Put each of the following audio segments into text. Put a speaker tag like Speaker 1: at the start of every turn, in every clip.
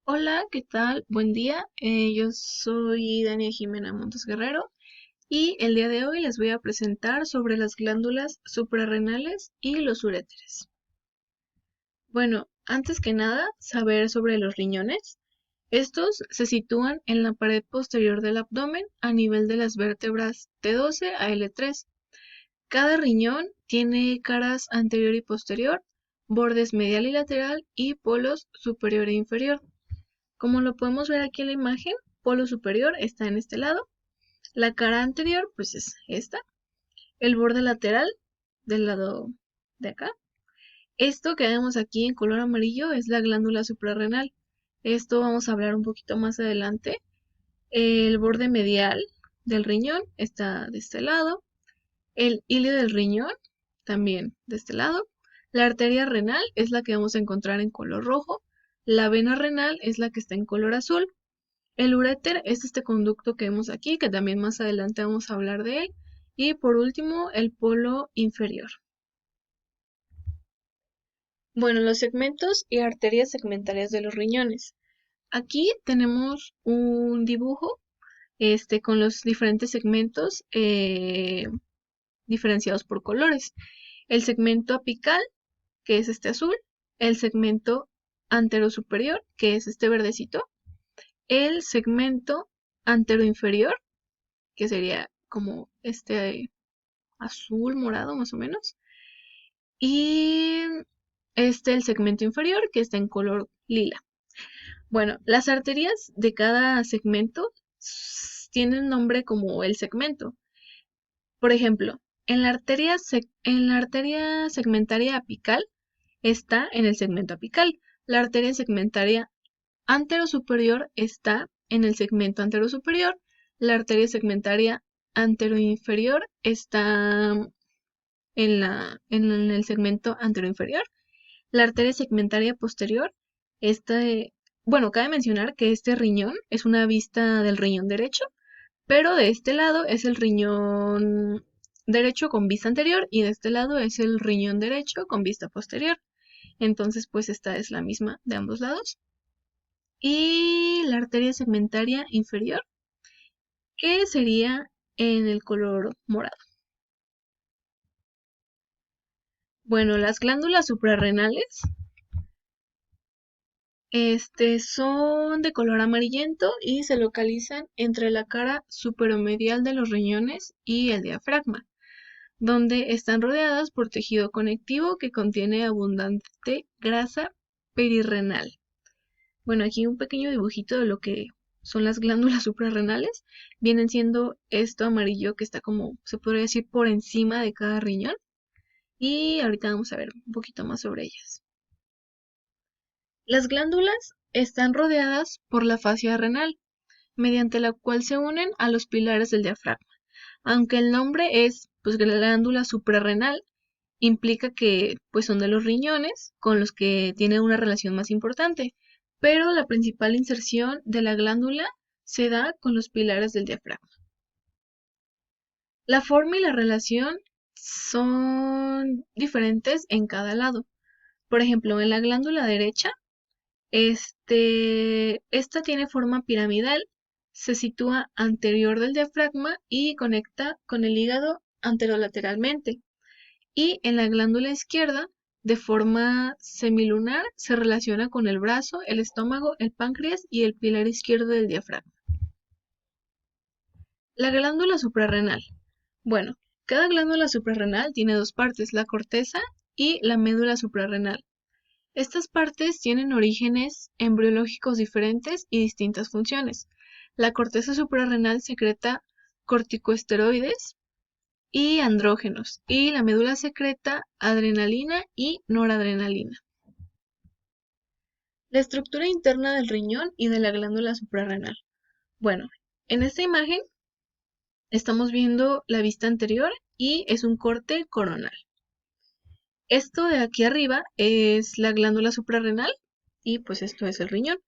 Speaker 1: Hola, ¿qué tal? Buen día. Yo soy Dania Jimena Montes Guerrero y el día de hoy les voy a presentar sobre las glándulas suprarrenales y los uréteres. Bueno, antes que nada, saber sobre los riñones. Estos se sitúan en la pared posterior del abdomen a nivel de las vértebras T12 a L3. Cada riñón tiene caras anterior y posterior, bordes medial y lateral y polos superior e inferior. Como lo podemos ver aquí en la imagen, polo superior está en este lado, la cara anterior pues es esta, el borde lateral del lado de acá. Esto que vemos aquí en color amarillo es la glándula suprarrenal. Esto vamos a hablar un poquito más adelante. El borde medial del riñón está de este lado, el hilo del riñón también de este lado. La arteria renal es la que vamos a encontrar en color rojo, la vena renal es la que está en color azul. El uréter es este conducto que vemos aquí, que también más adelante vamos a hablar de él. Y por último, el polo inferior. Bueno, los segmentos y arterias segmentarias de los riñones. Aquí tenemos un dibujo con los diferentes segmentos diferenciados por colores. El segmento apical, que es este azul, el segmento anterosuperior, que es este verdecito, el segmento anteroinferior, que sería como este azul morado más o menos, y el segmento inferior que está en color lila. Bueno, las arterias de cada segmento tienen nombre como el segmento. Por ejemplo, en la arteria segmentaria apical está en el segmento apical. La arteria segmentaria anterosuperior está en el segmento anterosuperior. La arteria segmentaria anteroinferior está en el segmento anteroinferior. La arteria segmentaria posterior, bueno, cabe mencionar que este riñón es una vista del riñón derecho, pero de este lado es el riñón derecho con vista anterior y de este lado es el riñón derecho con vista posterior. Entonces, pues esta es la misma de ambos lados. Y la arteria segmentaria inferior, que sería en el color morado. Bueno, las glándulas suprarrenales son de color amarillento y se localizan entre la cara superomedial de los riñones y el diafragma, donde están rodeadas por tejido conectivo que contiene abundante grasa perirrenal. Bueno, aquí un pequeño dibujito de lo que son las glándulas suprarrenales. Vienen siendo esto amarillo que está como, se podría decir, por encima de cada riñón. Y ahorita vamos a ver un poquito más sobre ellas. Las glándulas están rodeadas por la fascia renal, mediante la cual se unen a los pilares del diafragma. Aunque el nombre es pues glándula suprarrenal, implica que pues son de los riñones con los que tiene una relación más importante, pero la principal inserción de la glándula se da con los pilares del diafragma. La forma y la relación son diferentes en cada lado. Por ejemplo, en la glándula derecha, esta tiene forma piramidal, se sitúa anterior del diafragma y conecta con el hígado anterolateralmente. Y en la glándula izquierda, de forma semilunar, se relaciona con el brazo, el estómago, el páncreas y el pilar izquierdo del diafragma. La glándula suprarrenal. Bueno, cada glándula suprarrenal tiene dos partes, la corteza y la médula suprarrenal. Estas partes tienen orígenes embriológicos diferentes y distintas funciones. La corteza suprarrenal secreta corticosteroides y andrógenos, y la médula secreta adrenalina y noradrenalina. La estructura interna del riñón y de la glándula suprarrenal. Bueno, en esta imagen estamos viendo la vista anterior y es un corte coronal. Esto de aquí arriba es la glándula suprarrenal y pues esto es el riñón.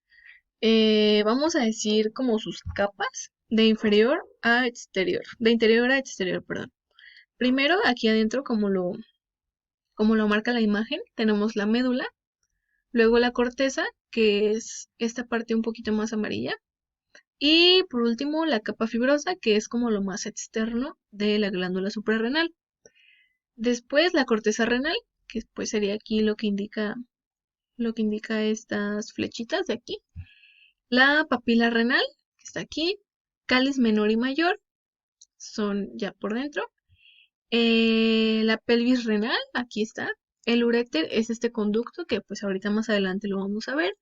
Speaker 1: Vamos a decir como sus capas de inferior a exterior, de interior a exterior, perdón. Primero, aquí adentro, como lo marca la imagen, tenemos la médula, luego la corteza, que es esta parte un poquito más amarilla, y por último la capa fibrosa, que es como lo más externo de la glándula suprarrenal. Después la corteza renal, que pues sería aquí lo que indica estas flechitas de aquí. La papila renal, que está aquí. Cáliz menor y mayor, son ya por dentro. La pelvis renal, aquí está. El uréter es este conducto que pues ahorita más adelante lo vamos a ver.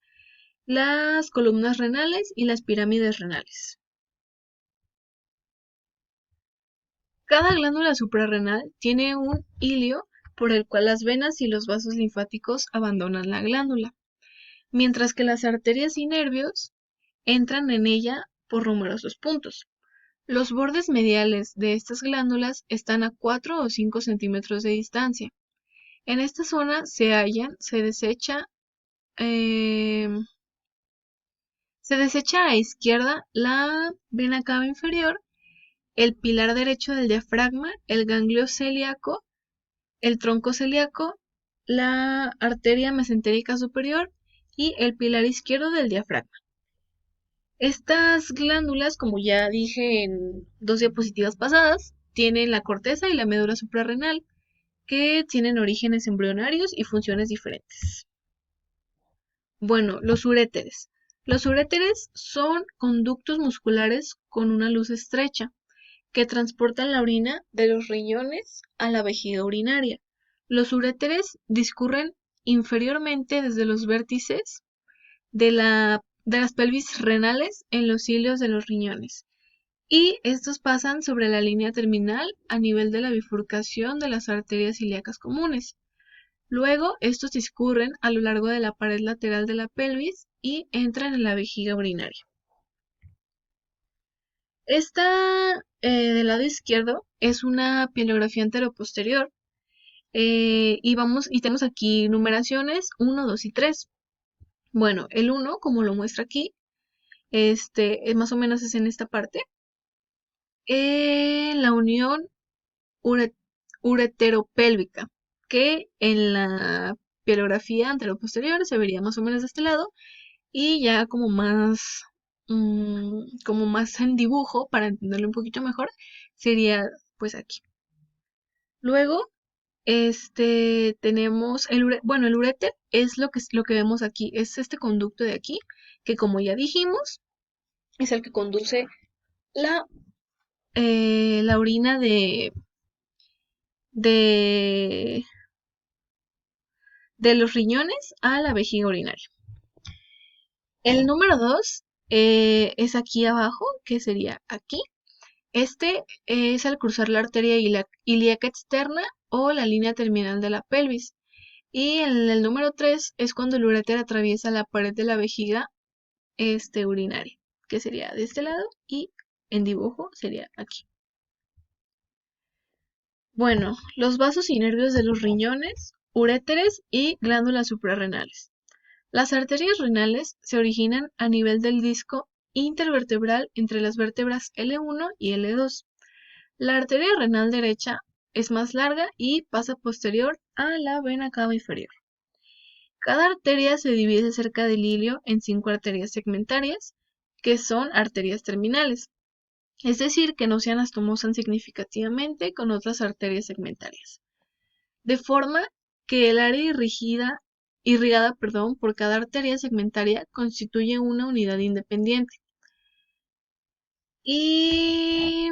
Speaker 1: Las columnas renales y las pirámides renales. Cada glándula suprarrenal tiene un hilio por el cual las venas y los vasos linfáticos abandonan la glándula, mientras que las arterias y nervios entran en ella por numerosos puntos. Los bordes mediales de estas glándulas están a 4 o 5 centímetros de distancia. En esta zona eh, se desecha a izquierda la vena cava inferior, el pilar derecho del diafragma, el ganglio celíaco, el tronco celíaco, la arteria mesentérica superior y el pilar izquierdo del diafragma. Estas glándulas, como ya dije en 2 diapositivas pasadas, tienen la corteza y la médula suprarrenal, que tienen orígenes embrionarios y funciones diferentes. Bueno, los uréteres. Los uréteres son conductos musculares con una luz estrecha que transportan la orina de los riñones a la vejiga urinaria. Los uréteres discurren inferiormente desde los vértices de las pelvis renales en los cilios de los riñones, y estos pasan sobre la línea terminal a nivel de la bifurcación de las arterias ilíacas comunes. Luego, estos discurren a lo largo de la pared lateral de la pelvis y entran en la vejiga urinaria. Esta del lado izquierdo es una pielografía anteroposterior y tenemos aquí numeraciones 1, 2 y 3. Bueno, el 1, como lo muestra aquí, más o menos es en esta parte. La unión ureteropélvica, que en la pielografía anteroposterior se vería más o menos de este lado, y ya como más en dibujo, para entenderlo un poquito mejor, sería pues aquí. Luego, tenemos el uréter es lo que vemos aquí, es este conducto de aquí, que como ya dijimos, es el que conduce la, la orina de, de los riñones a la vejiga urinaria. El número 2 es aquí abajo, que sería aquí. Este es al cruzar la arteria ilíaca externa o la línea terminal de la pelvis. Y el número 3 es cuando el uréter atraviesa la pared de la vejiga urinaria, que sería de este lado, y en dibujo sería aquí. Bueno, los vasos y nervios de los riñones, uréteres y glándulas suprarrenales. Las arterias renales se originan a nivel del disco intervertebral entre las vértebras L1 y L2. La arteria renal derecha es más larga y pasa posterior a la vena cava inferior. Cada arteria se divide cerca del hilio en 5 arterias segmentarias, que son arterias terminales, es decir, que no se anastomosan significativamente con otras arterias segmentarias, de forma que el área irrigada por cada arteria segmentaria constituye una unidad independiente. Y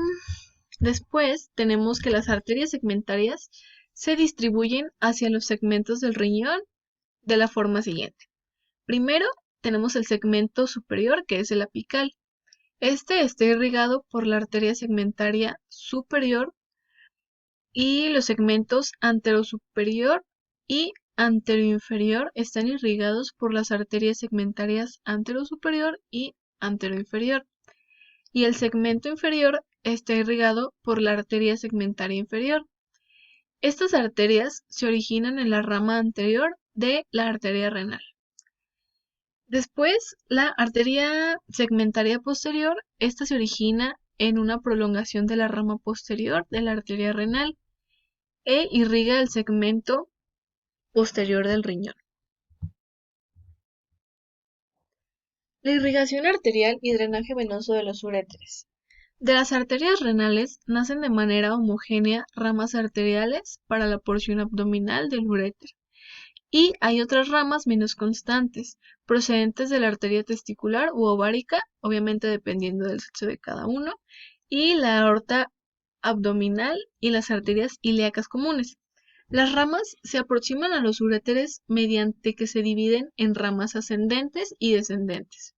Speaker 1: después tenemos que las arterias segmentarias se distribuyen hacia los segmentos del riñón de la forma siguiente. Primero tenemos el segmento superior, que es el apical. Este está irrigado por la arteria segmentaria superior, y los segmentos anterosuperior y anteroinferior están irrigados por las arterias segmentarias anterosuperior y anteroinferior, y el segmento inferior está irrigado por la arteria segmentaria inferior. Estas arterias se originan en la rama anterior de la arteria renal. Después, la arteria segmentaria posterior, esta se origina en una prolongación de la rama posterior de la arteria renal e irriga el segmento posterior del riñón. La irrigación arterial y drenaje venoso de los uréteres. De las arterias renales nacen de manera homogénea ramas arteriales para la porción abdominal del uréter, y hay otras ramas menos constantes, procedentes de la arteria testicular u ovárica, obviamente dependiendo del sexo de cada uno, y la aorta abdominal y las arterias ilíacas comunes. Las ramas se aproximan a los uréteres mediante que se dividen en ramas ascendentes y descendentes.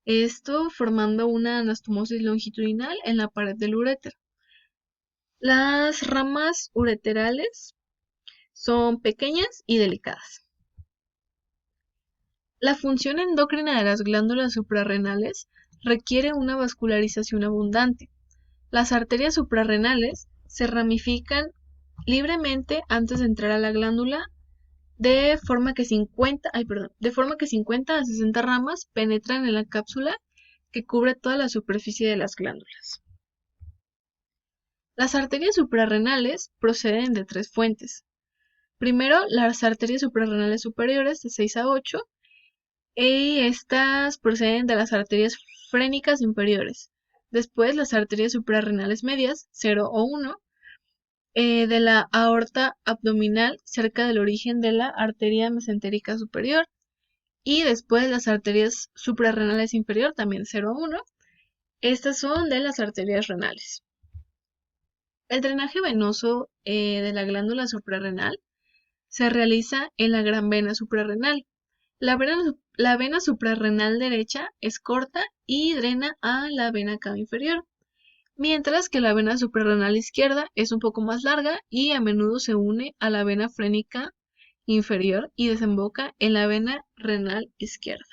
Speaker 1: Esto formando una anastomosis longitudinal en la pared del uréter. Las ramas ureterales son pequeñas y delicadas. La función endocrina de las glándulas suprarrenales requiere una vascularización abundante. Las arterias suprarrenales se ramifican libremente antes de entrar a la glándula, de forma que 50 a 60 ramas penetran en la cápsula que cubre toda la superficie de las glándulas. Las arterias suprarrenales proceden de 3 fuentes. Primero, las arterias suprarrenales superiores de 6 a 8, y estas proceden de las arterias frénicas inferiores. Después, las arterias suprarrenales medias, 0 o 1, de la aorta abdominal cerca del origen de la arteria mesentérica superior, y después las arterias suprarrenales inferior, también 0 a 1. Estas son de las arterias renales. El drenaje venoso de la glándula suprarrenal se realiza en la gran vena suprarrenal. La vena suprarrenal derecha es corta y drena a la vena cava inferior, mientras que la vena suprarrenal izquierda es un poco más larga y a menudo se une a la vena frénica inferior y desemboca en la vena renal izquierda.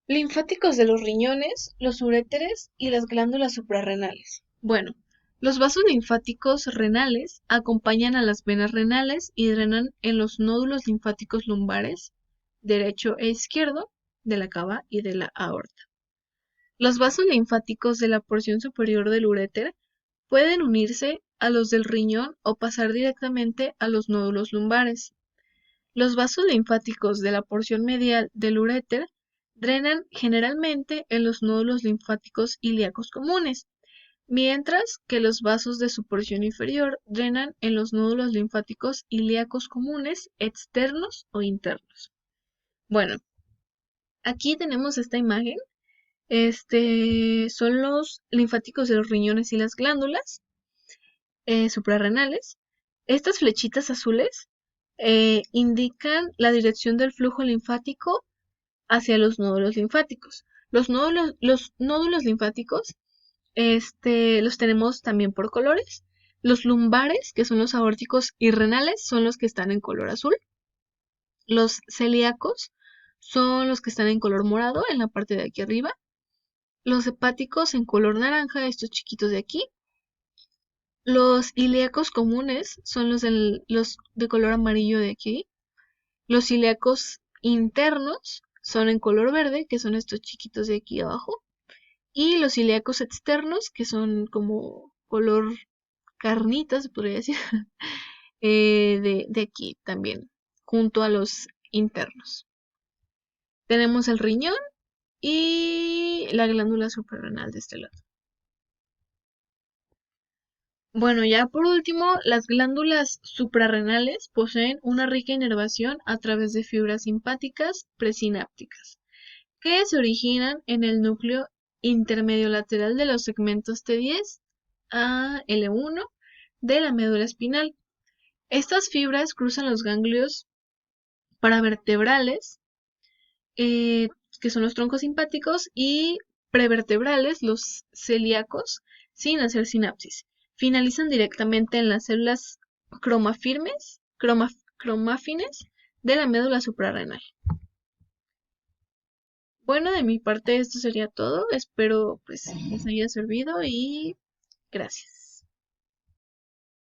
Speaker 1: Linfáticos de los riñones, los uréteres y las glándulas suprarrenales. Bueno, los vasos linfáticos renales acompañan a las venas renales y drenan en los nódulos linfáticos lumbares, derecho e izquierdo, de la cava y de la aorta. Los vasos linfáticos de la porción superior del uréter pueden unirse a los del riñón o pasar directamente a los nódulos lumbares. Los vasos linfáticos de la porción medial del uréter drenan generalmente en los nódulos linfáticos ilíacos comunes, mientras que los vasos de su porción inferior drenan en los nódulos linfáticos ilíacos comunes externos o internos. Bueno, aquí tenemos esta imagen. Son los linfáticos de los riñones y las glándulas suprarrenales. Estas flechitas azules indican la dirección del flujo linfático hacia los nódulos linfáticos. Los nódulos linfáticos los tenemos también por colores. Los lumbares, que son los aórticos y renales, son los que están en color azul. Los celíacos son los que están en color morado en la parte de aquí arriba. Los hepáticos en color naranja, estos chiquitos de aquí. Los ilíacos comunes son los de color amarillo de aquí. Los ilíacos internos son en color verde, que son estos chiquitos de aquí abajo. Y los ilíacos externos, que son como color carnita, se podría decir, de aquí también, junto a los internos. Tenemos el riñón y la glándula suprarrenal de este lado. Bueno, ya por último, las glándulas suprarrenales poseen una rica inervación a través de fibras simpáticas presinápticas, que se originan en el núcleo intermedio lateral de los segmentos T10 a L1 de la médula espinal. Estas fibras cruzan los ganglios paravertebrales, que son los troncos simpáticos, y prevertebrales, los celíacos, sin hacer sinapsis. Finalizan directamente en las células cromáfines de la médula suprarrenal. Bueno, de mi parte esto sería todo. Espero pues les haya servido y gracias.